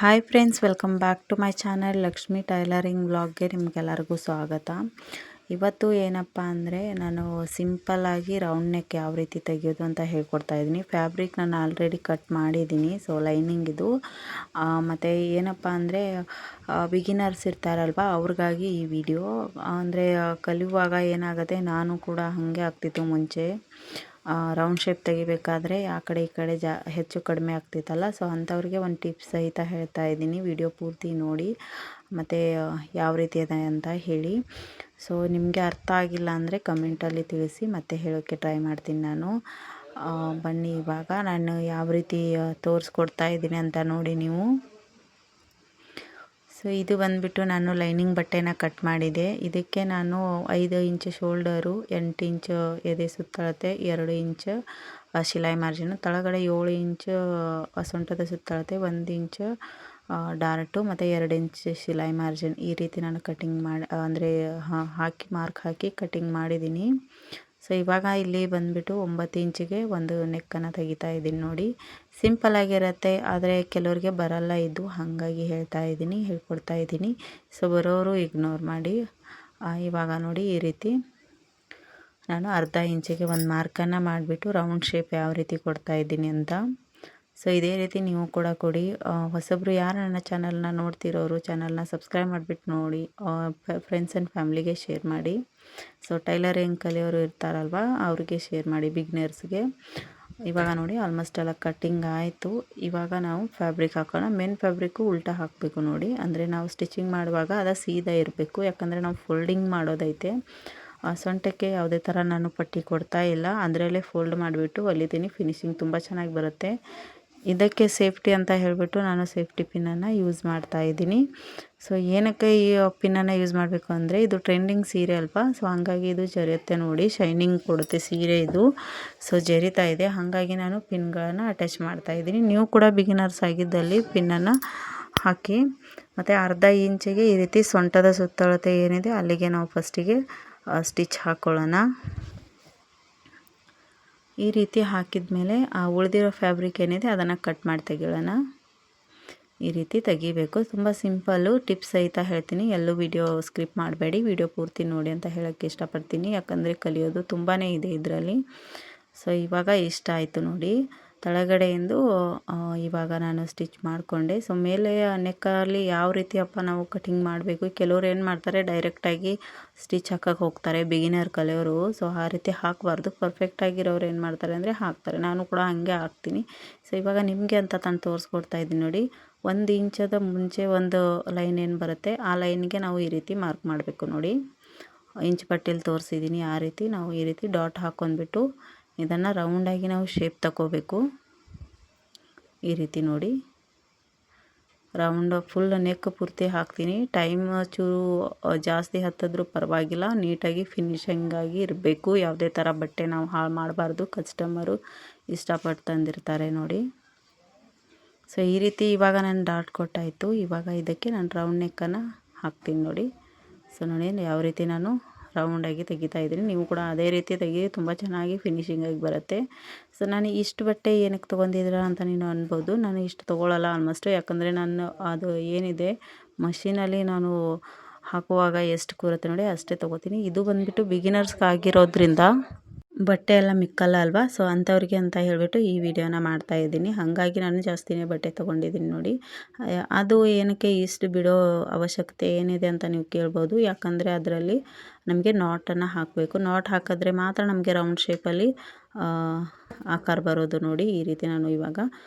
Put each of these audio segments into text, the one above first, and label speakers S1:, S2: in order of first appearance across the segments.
S1: Hi friends, welcome back to my channel Lakshmi tailoring ವ್ಲಾಗ್ಗೆ ನಿಮಗೆಲ್ಲರಿಗೂ ಸ್ವಾಗತ. ಇವತ್ತು ಏನಪ್ಪ ಅಂದರೆ ನಾನು ಸಿಂಪಲ್ಲಾಗಿ ರೌಂಡ್ ನೆಕ್ ಯಾವ ರೀತಿ ತೆಗೆಯೋದು ಅಂತ ಹೇಳ್ಕೊಡ್ತಾ ಇದ್ದೀನಿ. ಫ್ಯಾಬ್ರಿಕ್ ನಾನು ಆಲ್ರೆಡಿ ಕಟ್ ಮಾಡಿದ್ದೀನಿ. ಸೊ ಲೈನಿಂಗ್ ಇದು ಮತ್ತು ಏನಪ್ಪ ಅಂದರೆ ಬಿಗಿನರ್ಸ್ ಇರ್ತಾರಲ್ವ ಅವ್ರಿಗಾಗಿ ಈ ವಿಡಿಯೋ. ಅಂದರೆ ಕಲಿಯುವಾಗ ಏನಾಗುತ್ತೆ, ನಾನು ಕೂಡ ಹಾಗೆ ಆಗ್ತಿತ್ತು ಮುಂಚೆ. ರೌಂಡ್ ಶೇಪ್ ತೆಗಿಬೇಕಾದ್ರೆ ಆ ಕಡೆ ಈ ಕಡೆ ಹೆಚ್ಚು ಕಡಿಮೆ ಆಗ್ತಿತ್ತಲ್ಲ. ಸೊ ಅಂಥವ್ರಿಗೆ ಒಂದು ಟಿಪ್ಸ್ ಸಹಿತ ಹೇಳ್ತಾ ಇದ್ದೀನಿ. ವಿಡಿಯೋ ಪೂರ್ತಿ ನೋಡಿ ಮತ್ತು ಯಾವ ರೀತಿ ಇದೆ ಅಂತ ಹೇಳಿ. ಸೊ ನಿಮಗೆ ಅರ್ಥ ಆಗಿಲ್ಲ ಅಂದರೆ ಕಮೆಂಟಲ್ಲಿ ತಿಳಿಸಿ, ಮತ್ತೆ ಹೇಳೋಕ್ಕೆ ಟ್ರೈ ಮಾಡ್ತೀನಿ ನಾನು. ಬನ್ನಿ ಇವಾಗ ನಾನು ಯಾವ ರೀತಿ ತೋರಿಸ್ಕೊಡ್ತಾ ಇದ್ದೀನಿ ಅಂತ ನೋಡಿ ನೀವು. ಸೊ ಇದು ಬಂದುಬಿಟ್ಟು ನಾನು ಲೈನಿಂಗ್ ಬಟ್ಟೆನ ಕಟ್ ಮಾಡಿದೆ. ಇದಕ್ಕೆ ನಾನು 5 ಇಂಚ್ ಶೋಲ್ಡರು, 8 ಇಂಚ್ ಎದೆ ಸುತ್ತಳತೆ, 2 ಇಂಚ್ ಶಿಲಾಯಿ ಮಾರ್ಜಿನು, ಕೆಳಗಡೆ 7 ಇಂಚ್ ಸೊಂಟದ ಸುತ್ತಳತೆ, 1 ಇಂಚ್ ಡಾರ್ಟು ಮತ್ತು 2 ಇಂಚ್ ಶಿಲಾಯಿ ಮಾರ್ಜಿನ್. ಈ ರೀತಿ ನಾನು ಕಟಿಂಗ್ ಮಾಡಿ ಅಂದರೆ ಹಾಕಿ ಮಾರ್ಕ್ ಹಾಕಿ ಕಟಿಂಗ್ ಮಾಡಿದ್ದೀನಿ. ಸೊ ಇವಾಗ ಇಲ್ಲಿ ಬಂದುಬಿಟ್ಟು 9 ಇಂಚಿಗೆ ಒಂದು ನೆಕ್ಕನ್ನು ತೆಗಿತಾ ಇದ್ದೀನಿ ನೋಡಿ. ಸಿಂಪಲ್ಲಾಗಿರುತ್ತೆ, ಆದರೆ ಕೆಲವ್ರಿಗೆ ಬರಲ್ಲ ಇದು, ಹಾಗಾಗಿ ಹೇಳ್ಕೊಡ್ತಾ ಇದ್ದೀನಿ. ಸೊ ಬರೋರು ಇಗ್ನೋರ್ ಮಾಡಿ. ಇವಾಗ ನೋಡಿ ಈ ರೀತಿ ನಾನು ಅರ್ಧ ಇಂಚಿಗೆ ಒಂದು ಮಾರ್ಕನ್ನು ಮಾಡಿಬಿಟ್ಟು ರೌಂಡ್ ಶೇಪ್ ಯಾವ ರೀತಿ ಕೊಡ್ತಾ ಇದ್ದೀನಿ ಅಂತ. ಸೊ ಇದೇ ರೀತಿ ನೀವು ಕೂಡ ಕೊಡಿ. ಹೊಸಬ್ರು ಯಾರು ನನ್ನ ಚಾನಲ್ನ ನೋಡ್ತಿರೋರು ಚಾನಲ್ನ ಸಬ್ಸ್ಕ್ರೈಬ್ ಮಾಡಿಬಿಟ್ಟು ನೋಡಿ, ಫ್ರೆಂಡ್ಸ್ ಆ್ಯಂಡ್ ಫ್ಯಾಮ್ಲಿಗೆ ಶೇರ್ ಮಾಡಿ. ಸೊ ಟೈಲರಿಂಗ್ ಕಲಿಯೋರು ಇರ್ತಾರಲ್ವ ಅವ್ರಿಗೆ ಶೇರ್ ಮಾಡಿ, ಬಿಗ್ನರ್ಸ್ಗೆ. ಇವಾಗ ನೋಡಿ ಆಲ್ಮೋಸ್ಟ್ ಎಲ್ಲ ಕಟ್ಟಿಂಗ್ ಆಯಿತು. ಇವಾಗ ನಾವು ಫ್ಯಾಬ್ರಿಕ್ ಹಾಕೋಣ. ಮೇನ್ ಫ್ಯಾಬ್ರಿಕ್ಕು ಉಲ್ಟಾ ಹಾಕಬೇಕು ನೋಡಿ. ಅಂದರೆ ನಾವು ಸ್ಟಿಚಿಂಗ್ ಮಾಡುವಾಗ ಅದು ಸೀದಾ ಇರಬೇಕು, ಯಾಕಂದರೆ ನಾವು ಫೋಲ್ಡಿಂಗ್ ಮಾಡೋದೈತೆ. ಸೊಂಟಕ್ಕೆ ಯಾವುದೇ ಥರ ನಾನು ಪಟ್ಟಿ ಕೊಡ್ತಾ ಇಲ್ಲ, ಅದರಲ್ಲೇ ಫೋಲ್ಡ್ ಮಾಡಿಬಿಟ್ಟು ಹೊಲಿತೀನಿ. ಫಿನಿಶಿಂಗ್ ತುಂಬ ಚೆನ್ನಾಗಿ ಬರುತ್ತೆ. ಇದಕ್ಕೆ ಸೇಫ್ಟಿ ಅಂತ ಹೇಳಿಬಿಟ್ಟು ನಾನು ಸೇಫ್ಟಿ ಪಿನ್ನನ್ನು ಯೂಸ್ ಮಾಡ್ತಾ ಇದ್ದೀನಿ. ಸೊ ಏನಕ್ಕೆ ಈ ಪಿನ್ನನ್ನು ಯೂಸ್ ಮಾಡಬೇಕು ಅಂದರೆ, ಇದು ಟ್ರೆಂಡಿಂಗ್ ಸೀರೆ ಅಲ್ವಾ. ಸೊ ಹಾಗಾಗಿ ಇದು ಜರಿಯುತ್ತೆ ನೋಡಿ, ಶೈನಿಂಗ್ ಕೊಡುತ್ತೆ ಸೀರೆ ಇದು. ಸೊ ಜರಿತಾ ಇದೆ, ಹಾಗಾಗಿ ನಾನು ಪಿನ್ಗಳನ್ನು ಅಟ್ಯಾಚ್ ಮಾಡ್ತಾ ಇದ್ದೀನಿ. ನೀವು ಕೂಡ ಬಿಗಿನರ್ಸ್ ಆಗಿದ್ದಲ್ಲಿ ಪಿನ್ನನ್ನು ಹಾಕಿ. ಮತ್ತು ಅರ್ಧ ಇಂಚಿಗೆ ಈ ರೀತಿ ಸೊಂಟದ ಸುತ್ತಳತೆ ಏನಿದೆ ಅಲ್ಲಿಗೆ ನಾವು ಫಸ್ಟಿಗೆ ಸ್ಟಿಚ್ ಹಾಕ್ಕೊಳ್ಳೋಣ. ಈ ರೀತಿ ಹಾಕಿದ ಮೇಲೆ ಉಳಿದಿರೋ ಫ್ಯಾಬ್ರಿಕ್ ಏನಿದೆ ಅದನ್ನು ಕಟ್ ಮಾಡಿ ತೆಗೆಯೋಣ. ಈ ರೀತಿ ತೆಗಿಬೇಕು. ತುಂಬ ಸಿಂಪಲ್ಲು, ಟಿಪ್ಸ್ ಸಹಿತ ಹೇಳ್ತೀನಿ. ಎಲ್ಲೂ ವಿಡಿಯೋ ಸ್ಕಿಪ್ ಮಾಡಬೇಡಿ, ವಿಡಿಯೋ ಪೂರ್ತಿ ನೋಡಿ ಅಂತ ಹೇಳೋಕ್ಕೆ ಇಷ್ಟಪಡ್ತೀನಿ. ಯಾಕಂದರೆ ಕಲಿಯೋದು ತುಂಬಾ ಇದೆ ಇದರಲ್ಲಿ. ಸೊ ಇವಾಗ ಇಷ್ಟ ಆಯಿತು ನೋಡಿ. ಕೆಳಗಡೆಯಿಂದ ಇವಾಗ ನಾನು ಸ್ಟಿಚ್ ಮಾಡಿಕೊಂಡೆ. ಸೊ ಮೇಲೆ ನೆಕ್ಕಲ್ಲಿ ಯಾವ ರೀತಿ ನಾವು ಕಟಿಂಗ್ ಮಾಡಬೇಕು, ಕೆಲವ್ರು ಏನು ಮಾಡ್ತಾರೆ ಡೈರೆಕ್ಟಾಗಿ ಸ್ಟಿಚ್ ಹಾಕಕ್ಕೆ ಹೋಗ್ತಾರೆ, ಬಿಗಿನರ್ ಕಲಿಯೋರು. ಸೊ ಆ ರೀತಿ ಹಾಕಬಾರ್ದು. ಪರ್ಫೆಕ್ಟಾಗಿರೋರು ಏನು ಮಾಡ್ತಾರೆ ಅಂದರೆ ಹಾಕ್ತಾರೆ. ನಾನು ಕೂಡ ಹಾಗೆ ಹಾಕ್ತೀನಿ. ಸೊ ಇವಾಗ ನಿಮಗೆ ಅಂತ ನಾನು ತೋರಿಸ್ಕೊಡ್ತಾ ಇದ್ದೀನಿ ನೋಡಿ. 1 ಇಂಚದ ಮುಂಚೆ ಒಂದು ಲೈನ್ ಏನು ಬರುತ್ತೆ, ಆ ಲೈನ್ಗೆ ನಾವು ಈ ರೀತಿ ಮಾರ್ಕ್ ಮಾಡಬೇಕು ನೋಡಿ. ಇಂಚ್ ಪಟ್ಟಿಯಲ್ಲಿ ತೋರಿಸಿದ್ದೀನಿ. ಆ ರೀತಿ ನಾವು ಈ ರೀತಿ ಡಾಟ್ ಹಾಕ್ಕೊಂಡ್ಬಿಟ್ಟು ಇದನ್ನು ರೌಂಡಾಗಿ ನಾವು ಶೇಪ್ ತಗೋಬೇಕು. ಈ ರೀತಿ ನೋಡಿ, ರೌಂಡ್ ಫುಲ್ ನೆಕ್ ಪೂರ್ತಿ ಹಾಕ್ತೀನಿ. ಟೈಮ್ ಚೂರು ಜಾಸ್ತಿ ಹತ್ತಿದ್ರೂ ಪರವಾಗಿಲ್ಲ, ನೀಟಾಗಿ ಫಿನಿಶಿಂಗಾಗಿ ಇರಬೇಕು. ಯಾವುದೇ ಥರ ಬಟ್ಟೆ ನಾವು ಹಾಳು ಮಾಡಬಾರ್ದು. ಕಸ್ಟಮರು ಇಷ್ಟಪಟ್ಟು ತಂದಿರ್ತಾರೆ ನೋಡಿ. ಸೊ ಈ ರೀತಿ ಇವಾಗ ನಾನು ಡಾಟ್ ಕೊಟ್ಟಾಯಿತು. ಇವಾಗ ಇದಕ್ಕೆ ನಾನು ರೌಂಡ್ ನೆಕ್ಕನ್ನು ಹಾಕ್ತೀನಿ ನೋಡಿ. ಸೊ ನೋಡಿ ಯಾವ ರೀತಿ ನಾನು ರೌಂಡಾಗಿ ತೆಗಿತಾ ಇದ್ದೀನಿ. ನೀವು ಕೂಡ ಅದೇ ರೀತಿ ತೆಗಿ, ತುಂಬ ಚೆನ್ನಾಗಿ ಫಿನಿಶಿಂಗಾಗಿ ಬರುತ್ತೆ. ಸೊ ನಾನು ಇಷ್ಟು ಬಟ್ಟೆ ಏನಕ್ಕೆ ತೊಗೊಂಡಿದ್ದೀರಾ ಅಂತ ನೀನು ಅನ್ಬೋದು. ನಾನು ಇಷ್ಟು ತೊಗೊಳ್ಳಲ್ಲ ಆಲ್ಮೋಸ್ಟು, ಯಾಕಂದರೆ ನಾನು ಅದು ಏನಿದೆ ಮಷೀನಲ್ಲಿ ನಾನು ಹಾಕುವಾಗ ಎಷ್ಟು ಕೂರುತ್ತೆ ನೋಡಿ ಅಷ್ಟೇ ತೊಗೋತೀನಿ. ಇದು ಬಂದುಬಿಟ್ಟು ಬಿಗಿನರ್ಸ್ಗೆ ಆಗಿರೋದ್ರಿಂದ ಬಟ್ಟೆ ಎಲ್ಲ ಮಿಕ್ಕಲ್ಲ ಅಲ್ವಾ. ಸೊ ಅಂಥವ್ರಿಗೆ ಅಂತ ಹೇಳಿಬಿಟ್ಟು ಈ ವಿಡಿಯೋನ ಮಾಡ್ತಾ ಇದ್ದೀನಿ. ಹಾಗಾಗಿ ನಾನು ಜಾಸ್ತಿನೇ ಬಟ್ಟೆ ತೊಗೊಂಡಿದ್ದೀನಿ ನೋಡಿ. ಅದು ಏನಕ್ಕೆ ಇಷ್ಟು ಬಿಡೋ ಅವಶ್ಯಕತೆ ಏನಿದೆ ಅಂತ ನೀವು ಕೇಳ್ಬೋದು. ಯಾಕಂದರೆ ಅದರಲ್ಲಿ ನಮಗೆ ನಾಟನ್ನು ಹಾಕಬೇಕು. ನಾಟ್ ಹಾಕಿದ್ರೆ ಮಾತ್ರ ನಮಗೆ ರೌಂಡ್ ಶೇಪಲ್ಲಿ ಆಕಾರ ಬರೋದು ನೋಡಿ. ಈ ರೀತಿ ನಾನು ಇವಾಗ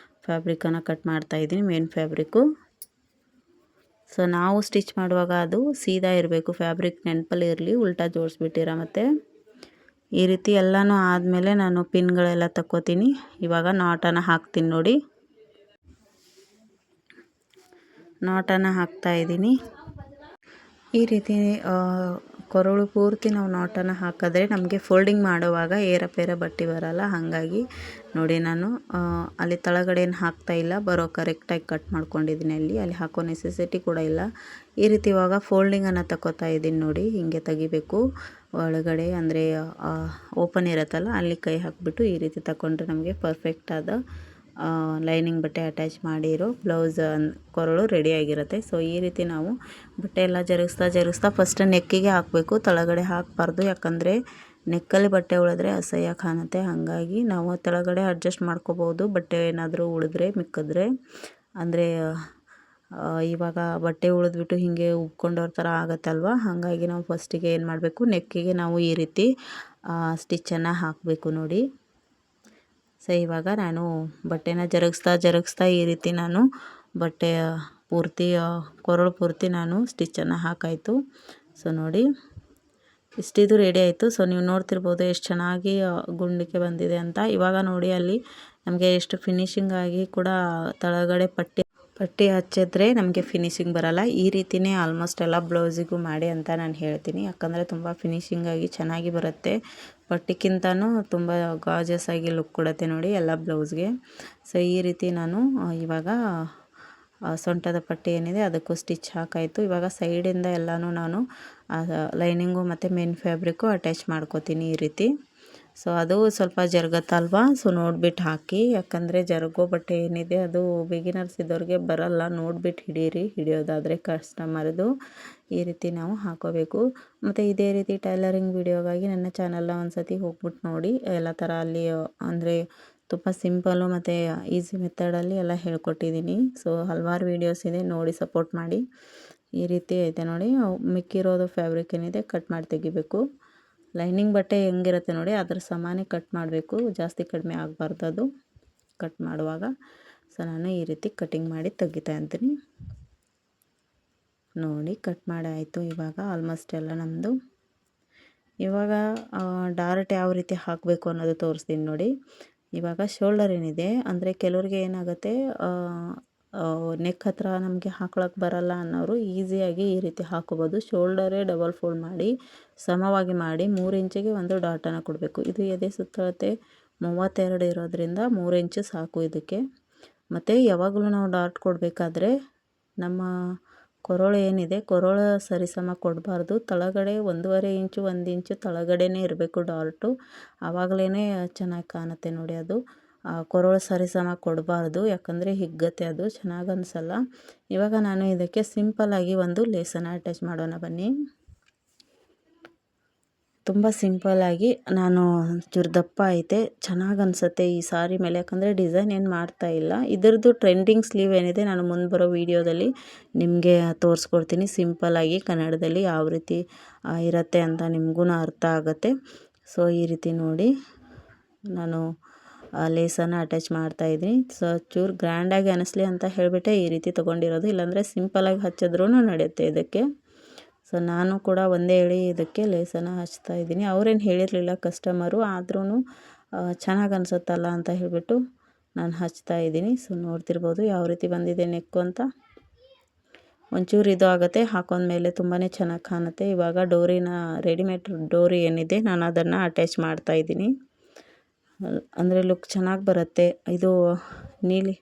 S1: ಫ್ಯಾಬ್ರಿಕನ್ನು ಕಟ್ ಮಾಡ್ತಾ ಇದ್ದೀನಿ, ಮೇನ್ ಫ್ಯಾಬ್ರಿಕ್ಕು. ಸೊ ನಾವು ಸ್ಟಿಚ್ ಮಾಡುವಾಗ ಅದು ಸೀದಾ ಇರಬೇಕು, ಫ್ಯಾಬ್ರಿಕ್ ನೆನಪಲ್ಲಿ ಇರಲಿ, ಉಲ್ಟಾ ಜೋಡಿಸ್ಬಿಟ್ಟಿರ. ಮತ್ತು ಈ ರೀತಿ ಎಲ್ಲನೂ ಆದಮೇಲೆ ನಾನು ಪಿನ್ಗಳೆಲ್ಲ ತಕ್ಕೋತೀನಿ. ಇವಾಗ ನಾಟನ್ನು ಹಾಕ್ತೀನಿ ನೋಡಿ. ನಾಟನ್ನು ಹಾಕ್ತಾ ಇದ್ದೀನಿ. ಈ ರೀತಿ ಕೊರಳು ಪೂರ್ತಿ ನಾವು ನಾಟನ್ನು ಹಾಕಿದ್ರೆ ನಮಗೆ ಫೋಲ್ಡಿಂಗ್ ಮಾಡುವಾಗ ಏರಪೇರ ಬಟ್ಟೆ ಬರಲ್ಲ. ಹಾಗಾಗಿ ನೋಡಿ ನಾನು ಅಲ್ಲಿ ಕೆಳಗಡೆ ಏನು ಹಾಕ್ತಾಯಿಲ್ಲ, ಬರೋ ಕರೆಕ್ಟಾಗಿ ಕಟ್ ಮಾಡ್ಕೊಂಡಿದ್ದೀನಿ. ಅಲ್ಲಿ ಹಾಕೋ ನೆಸೆಸಿಟಿ ಕೂಡ ಇಲ್ಲ. ಈ ರೀತಿ ಇವಾಗ ಫೋಲ್ಡಿಂಗನ್ನು ತಗೋತಾ ಇದ್ದೀನಿ ನೋಡಿ. ಹೀಗೆ ತೆಗಿಬೇಕು. ಒಳಗಡೆ ಅಂದರೆ ಓಪನ್ ಇರುತ್ತಲ್ಲ ಅಲ್ಲಿ ಕೈ ಹಾಕಿಬಿಟ್ಟು ಈ ರೀತಿ ತಗೊಂಡ್ರೆ ನಮಗೆ ಪರ್ಫೆಕ್ಟಾದ ಲೈನಿಂಗ್ ಬಟ್ಟೆ ಅಟ್ಯಾಚ್ ಮಾಡಿರೋ ಬ್ಲೌಸ್ ಕೊರಳು ರೆಡಿಯಾಗಿರುತ್ತೆ. ಸೊ ಈ ರೀತಿ ನಾವು ಬಟ್ಟೆ ಎಲ್ಲ ಜರುಗಿಸ್ತಾ ಫಸ್ಟ್ ನೆಕ್ಕಿಗೆ ಹಾಕಬೇಕು, ತಳಗಡೆ ಹಾಕಬಾರ್ದು. ಯಾಕಂದರೆ ನೆಕ್ಕಲ್ಲಿ ಬಟ್ಟೆ ಉಳಿದ್ರೆ ಅಸಹ್ಯ ಕಾಣುತ್ತೆ. ಹಾಗಾಗಿ ನಾವು ತೆಳಗಡೆ ಅಡ್ಜಸ್ಟ್ ಮಾಡ್ಕೋಬೋದು ಬಟ್ಟೆ ಏನಾದರೂ ಉಳಿದ್ರೆ ಮಿಕ್ಕಿದ್ರೆ. ಅಂದರೆ ಇವಾಗ ಬಟ್ಟೆ ಉಳಿದ್ಬಿಟ್ಟು ಹೀಗೆ ಉಬ್ಕೊಂಡವ್ರ ಥರ ಆಗುತ್ತಲ್ವ. ಹಾಗಾಗಿ ನಾವು ಫಸ್ಟಿಗೆ ಏನು ಮಾಡಬೇಕು, ನೆಕ್ಕಿಗೆ ನಾವು ಈ ರೀತಿ ಸ್ಟಿಚ್ಚನ್ನು ಹಾಕಬೇಕು ನೋಡಿ. ಸೊ ಇವಾಗ ನಾನು ಬಟ್ಟೆನ ಜರುಗಿಸ್ತಾ ಈ ರೀತಿ ನಾನು ಬಟ್ಟೆ ಪೂರ್ತಿ ಕೊರಳು ಪೂರ್ತಿ ನಾನು ಸ್ಟಿಚ್ಚನ್ನು ಹಾಕಾಯಿತು. ಸೊ ನೋಡಿ ಇಷ್ಟಿದು ರೆಡಿ ಆಯಿತು. ಸೊ ನೀವು ನೋಡ್ತಿರ್ಬೋದು ಎಷ್ಟು ಚೆನ್ನಾಗಿ ಗುಂಡಿಗೆ ಬಂದಿದೆ ಅಂತ. ಇವಾಗ ನೋಡಿ ಅಲ್ಲಿ ನಮಗೆ ಎಷ್ಟು ಫಿನಿಶಿಂಗ್ ಆಗಿ ಕೂಡ ತಳಗಡೆ ಪಟ್ಟಿ ಹಚ್ಚಿದ್ರೆ ನಮಗೆ ಫಿನಿಶಿಂಗ್ ಬರಲ್ಲ. ಈ ರೀತಿಯೇ ಆಲ್ಮೋಸ್ಟ್ ಎಲ್ಲ ಬ್ಲೌಸಿಗೂ ಮಾಡಿ ಅಂತ ನಾನು ಹೇಳ್ತೀನಿ. ಯಾಕಂದರೆ ತುಂಬ ಫಿನಿಶಿಂಗಾಗಿ ಚೆನ್ನಾಗಿ ಬರುತ್ತೆ. ಪಟ್ಟಿಗಿಂತನೂ ತುಂಬ ಗಾರ್ಜಸ್ ಆಗಿ ಲುಕ್ ಕೊಡುತ್ತೆ ನೋಡಿ ಎಲ್ಲ ಬ್ಲೌಸ್ಗೆ. ಸೊ ಈ ರೀತಿ ನಾನು ಇವಾಗ ಸೊಂಟದ ಪಟ್ಟಿ ಏನಿದೆ ಅದಕ್ಕೂ ಸ್ಟಿಚ್ ಹಾಕಾಯಿತು. ಇವಾಗ ಸೈಡಿಂದ ಎಲ್ಲನೂ ನಾನು ಲೈನಿಂಗು ಮತ್ತು ಮೇನ್ ಫ್ಯಾಬ್ರಿಕ್ಕು ಅಟ್ಯಾಚ್ ಮಾಡ್ಕೋತೀನಿ ಈ ರೀತಿ. ಸೊ ಅದು ಸ್ವಲ್ಪ ಜರುಗತ್ತಲ್ವ, ಸೊ ನೋಡಿಬಿಟ್ಟು ಹಾಕಿ. ಯಾಕಂದರೆ ಜರುಗೋ ಬಟ್ಟೆ ಏನಿದೆ ಅದು ಬಿಗಿನರ್ಸ್ ಇದ್ದವ್ರಿಗೆ ಬರಲ್ಲ. ನೋಡಿಬಿಟ್ಟು ಹಿಡೀರಿ, ಹಿಡಿಯೋದಾದರೆ ಕಸ್ಟಮರ್ದು. ಈ ರೀತಿ ನಾವು ಹಾಕೋಬೇಕು. ಮತ್ತು ಇದೇ ರೀತಿ ಟೈಲರಿಂಗ್ ವಿಡಿಯೋಗಾಗಿ ನನ್ನ ಚಾನಲ್ನ ಒಂದು ಸತಿ ಹೋಗ್ಬಿಟ್ಟು ನೋಡಿ. ಎಲ್ಲ ಥರ ಅಲ್ಲಿ ಅಂದರೆ ತುಂಬ ಸಿಂಪಲ್ಲು ಮತ್ತು ಈಸಿ ಮೆಥಡಲ್ಲಿ ಎಲ್ಲ ಹೇಳ್ಕೊಟ್ಟಿದ್ದೀನಿ. ಸೊ ಹಲವಾರು ವೀಡಿಯೋಸ್ ಇದೆ, ನೋಡಿ ಸಪೋರ್ಟ್ ಮಾಡಿ. ಈ ರೀತಿ ಐತೆ ನೋಡಿ. ಮಿಕ್ಕಿರೋದು ಫ್ಯಾಬ್ರಿಕ್ ಏನಿದೆ ಕಟ್ ಮಾಡಿ ತೆಗಿಬೇಕು. ಲೈನಿಂಗ್ ಬಟ್ಟೆ ಹೆಂಗಿರುತ್ತೆ ನೋಡಿ ಅದ್ರ ಸಮಾನ ಕಟ್ ಮಾಡಬೇಕು, ಜಾಸ್ತಿ ಕಡಿಮೆ ಆಗಬಾರ್ದು ಅದು ಕಟ್ ಮಾಡುವಾಗ. ಸೊ ನಾನು ಈ ರೀತಿ ಕಟಿಂಗ್ ಮಾಡಿ ತೆಗಿತಾ ಇರ್ತೀನಿ ನೋಡಿ. ಕಟ್ ಮಾಡಿ ಆಯಿತು. ಇವಾಗ ಆಲ್ಮೋಸ್ಟ್ ಎಲ್ಲ ನಮ್ಮದು. ಇವಾಗ ಡಾರ್ಟ್ ಯಾವ ರೀತಿ ಹಾಕಬೇಕು ಅನ್ನೋದು ತೋರಿಸ್ತೀನಿ ನೋಡಿ. ಇವಾಗ ಶೋಲ್ಡರ್ ಏನಿದೆ ಅಂದರೆ ಕೆಲವ್ರಿಗೆ ಏನಾಗುತ್ತೆ ನೆಕ್ ಹತ್ರ ನಮಗೆ ಹಾಕ್ಳಕ್ಕೆ ಬರಲ್ಲ ಅನ್ನೋರು ಈಸಿಯಾಗಿ ಈ ರೀತಿ ಹಾಕೋಬೋದು. ಶೋಲ್ಡರೇ ಡಬಲ್ ಫೋಲ್ಡ್ ಮಾಡಿ ಸಮವಾಗಿ ಮಾಡಿ 3 ಇಂಚಿಗೆ ಒಂದು ಡಾಟನ್ನು ಕೊಡಬೇಕು. ಇದು ಎದೆ ಸುತ್ತಳತೆ 32 ಇರೋದ್ರಿಂದ 3 ಇಂಚು ಸಾಕು ಇದಕ್ಕೆ. ಮತ್ತು ಯಾವಾಗಲೂ ನಾವು ಡಾಟ್ ಕೊಡಬೇಕಾದ್ರೆ ನಮ್ಮ ಕೊರಳು ಏನಿದೆ ಕೊರಳು ಸರಿಸಮ ಕೊಡಬಾರ್ದು. ತಳಗಡೆ 1.5 ಇಂಚು 1 ಇಂಚು ತಳಗಡೆನೇ ಇರಬೇಕು ಡಾರ್ಟು. ಆವಾಗಲೇ ಚೆನ್ನಾಗಿ ಕಾಣುತ್ತೆ ನೋಡಿ. ಅದು ಕೊರಳು ಸರಿಸಮ ಕೊಡಬಾರ್ದು, ಯಾಕಂದರೆ ಹಿಗ್ಗತ್ತೆ, ಅದು ಚೆನ್ನಾಗಿ ಅನಿಸಲ್ಲ. ಇವಾಗ ನಾನು ಇದಕ್ಕೆ ಸಿಂಪಲ್ಲಾಗಿ ಒಂದು ಲೇಸನ್ನು ಅಟ್ಯಾಚ್ ಮಾಡೋಣ ಬನ್ನಿ. ತುಂಬ ಸಿಂಪಲ್ಲಾಗಿ ನಾನು ಚೂರು ದಪ್ಪ ಐತೆ, ಚೆನ್ನಾಗಿ ಅನಿಸುತ್ತೆ ಈ ಸಾರಿ ಮೇಲೆ. ಯಾಕಂದರೆ ಡಿಸೈನ್ ಏನು ಮಾಡ್ತಾ ಇಲ್ಲ. ಇದ್ರದ್ದು ಟ್ರೆಂಡಿಂಗ್ ಸ್ಲೀವ್ ಏನಿದೆ ನಾನು ಮುಂದೆ ಬರೋ ವೀಡಿಯೋದಲ್ಲಿ ನಿಮಗೆ ತೋರಿಸ್ಕೊಡ್ತೀನಿ. ಸಿಂಪಲ್ಲಾಗಿ ಕನ್ನಡದಲ್ಲಿ ಯಾವ ರೀತಿ ಇರುತ್ತೆ ಅಂತ ನಿಮಗೂ ಅರ್ಥ ಆಗುತ್ತೆ. ಸೊ ಈ ರೀತಿ ನೋಡಿ ನಾನು ಲೇಸನ್ನು ಅಟ್ಯಾಚ್ ಮಾಡ್ತಾಯಿದ್ದೀನಿ. ಸೊ ಚೂರು ಗ್ರ್ಯಾಂಡಾಗಿ ಅನ್ನಿಸ್ಲಿ ಅಂತ ಹೇಳಿಬಿಟ್ಟೆ ಈ ರೀತಿ ತೊಗೊಂಡಿರೋದು. ಇಲ್ಲಾಂದರೆ ಸಿಂಪಲ್ಲಾಗಿ ಹಚ್ಚಿದ್ರೂ ನಡೆಯುತ್ತೆ ಇದಕ್ಕೆ. ಸೊ ನಾನು ಕೂಡ ಒಂದೇ ಹೇಳಿ ಇದಕ್ಕೆ ಲೇಸನ್ನು ಹಚ್ತಾಯಿದ್ದೀನಿ. ಅವರೇನು ಹೇಳಿರಲಿಲ್ಲ ಕಸ್ಟಮರು, ಆದ್ರೂ ಚೆನ್ನಾಗಿ ಅನಿಸುತ್ತಲ್ಲ ಅಂತ ಹೇಳಿಬಿಟ್ಟು ನಾನು ಹಚ್ತಾಯಿದ್ದೀನಿ. ಸೊ ನೋಡ್ತಿರ್ಬೋದು ಯಾವ ರೀತಿ ಬಂದಿದೆ ನೆಕ್ಕು ಅಂತ. ಒಂಚೂರು ಇದು ಆಗುತ್ತೆ, ಹಾಕೊಂಡ್ಮೇಲೆ ತುಂಬಾ ಚೆನ್ನಾಗಿ ಕಾಣುತ್ತೆ. ಇವಾಗ ಡೋರಿನ ರೆಡಿಮೇಡ್ ಡೋರಿ ಏನಿದೆ ನಾನು ಅದನ್ನು ಅಟ್ಯಾಚ್ ಮಾಡ್ತಾಯಿದ್ದೀನಿ. ಅಂದರೆ ಲುಕ್ ಚೆನ್ನಾಗಿ ಬರುತ್ತೆ. ಇದು ನೀಲಿ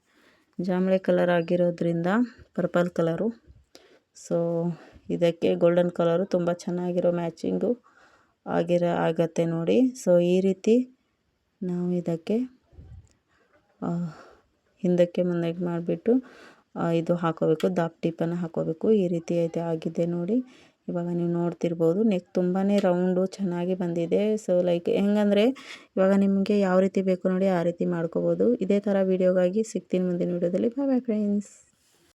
S1: ಜಾಂಬಳೆ ಕಲರ್ ಆಗಿರೋದ್ರಿಂದ ಪರ್ಪಲ್ ಕಲರು. ಸೊ ಇದಕ್ಕೆ ಗೋಲ್ಡನ್ ಕಲರು ತುಂಬ ಚೆನ್ನಾಗಿರೋ ಮ್ಯಾಚಿಂಗು ಆಗತ್ತೆ ನೋಡಿ. ಸೊ ಈ ರೀತಿ ನಾವು ಇದಕ್ಕೆ ಹಿಂದಕ್ಕೆ ಮುಂದಕ್ಕೆ ಮಾಡಿಬಿಟ್ಟು ಇದು ಹಾಕೋಬೇಕು, ದಾಪ್ ಟಿಪ್ಪನ್ನು ಹಾಕೋಬೇಕು. ಈ ರೀತಿ ಐತೆ ಆಗಿದೆ ನೋಡಿ. ಇವಾಗ ನೀವು ನೋಡ್ತಿರ್ಬೋದು ನೆಕ್ ತುಂಬಾ ರೌಂಡು ಚೆನ್ನಾಗಿ ಬಂದಿದೆ. ಸೊ ಲೈಕ್ ಹೆಂಗಂದರೆ ಇವಾಗ ನಿಮಗೆ ಯಾವ ರೀತಿ ಬೇಕು ನೋಡಿ ಆ ರೀತಿ ಮಾಡ್ಕೋಬೋದು. ಇದೇ ಥರ ವೀಡಿಯೋಗಾಗಿ ಸಿಗ್ತೀನಿ ಮುಂದಿನ ವೀಡಿಯೋದಲ್ಲಿ. ಬಾಯ್ ಬಾಯ್ ಫ್ರೆಂಡ್ಸ್.